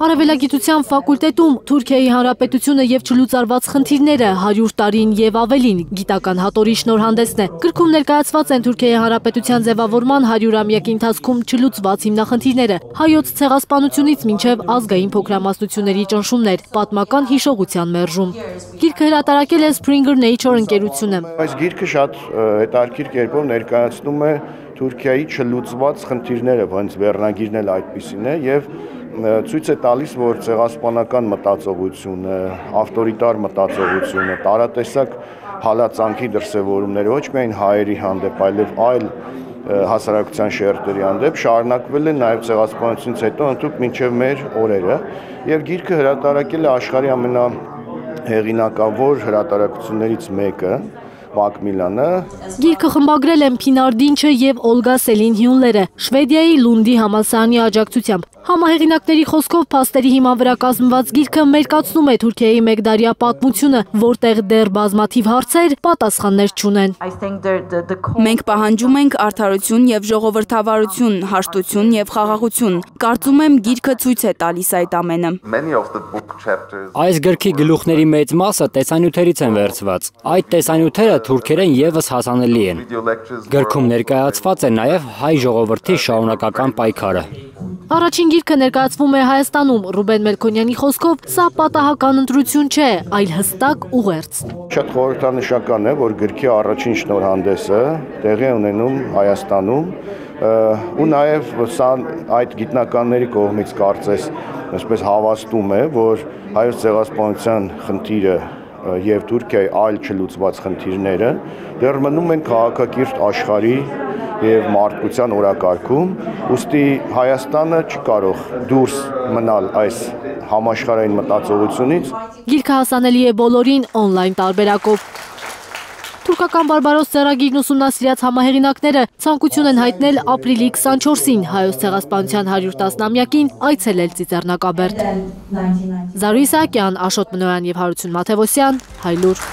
Արևելագիտության ֆակուլտետում Թուրքիայի Հանրապետությունը եւ չլուծարված խնդիրները 100 տարին եւ ավելին գիտական հատորի շնորհանդեսն է։ Գրքում ներկայացված են Թուրքիայի Հանրապետության ձևավորման 100-ամյակի ընթացքում չլուծված հիմնախնդիրները, հայոց ցեղասպանությունից մինչև ազգային փոքրամասնությունների ճնշումներ, պատմական հիշողության մերժում։ Գիրքը հրատարակել է Springer Nature ընկերությունը։ Այս գիրքը շատ հետաքրքիր կերպով ներկայացնում է Թուրքիայի չլուծված խնդիրները, ոնց վերնագիրն էլ այդպիսին է եւ ցույց է տալիս, որ ցեղասպանական մտածողությունը, ավտորիտար մտածողությունը, տարատեսակ հալածանքի դրսևորումները ոչ միայն հայերի հանդեպ, այլև այլ հասարակության շերտերի հանդեպ շարունակվել է նաև ցեղասպանությունից հետո ընդհանուր մինչև մեր օրերը, եւ գիրքը հրատարակել է աշխարհի ամենահեղինակավոր հրատարակություններից մեկը, Macmillan-ը։ Գիրքը խմբագրել են Փինար Դինչը եւ Օլգա Սելին-Հյունլերը Շվեդիայի Լունդի համալսարանի աջակցությամբ։ Համահեղինակների խոսքով փաստերի հիման վրա կազմված գիրքը մերկացնում է Թուրքիայի մեկդարյա պատմությունը, որտեղ դեռ բազմաթիվ հարցեր պատասխաններ չունեն։ Մենք պահանջում ենք արդարություն եւ ժողովրդավարություն, հաշտություն եւ խաղաղություն։ Կարծում եմ գիրքը ցույց է տալիս այդ ամենը։ Այս գրքի գլուխների մեծ մասը տեսանյութերից են վերցված։ Այդ տեսանյութերը թուրքերեն եւս հասանելի են։ Գրքում ներկայացված է նաեւ հայ ժողովրդի շարունակական պայքարը։ Առաջին գիրքը ներկայացվում է Հայաստանում։ Ռուբեն Մելքոնյանի խոսքով սա պատահական ընտրություն չէ, այլ հստակ ուղերձ։ Շատ խորհրդանշական է, որ գրքի առաջին շնորհանդեսը տեղի է ունենում Հայաստանում, ու նաև սա այդ գիտնականների կողմից կարծես այսպես հավաստում է, որ հայոց ցեղասպանության խնդիրը եւ Թուրքիայի այլ չլուծված խնդիրները դեռ մնում են քաղաքակիրթ աշխարհի եւ մարդկության օրակարգում, ուստի Հայաստանը չի կարող դուրս մնալ այս համաշխարհային մտածողությունից։ Գիրքը հասանելի է բոլորին օնլայն տարբերակով։ Թուրքական բարբարոս ծրագիրն ուսումնասիրած համահեղինակները ցանկություն են հայտնել ապրիլի 24-ին հայոց ցեղասպանության 110-ամյակին այցելել Ծիծեռնակաբերդ։ Զարուհի Սահակյան, Աշոտ Մնոյան եւ Հարություն Մաթևոսյան, Հայլուր։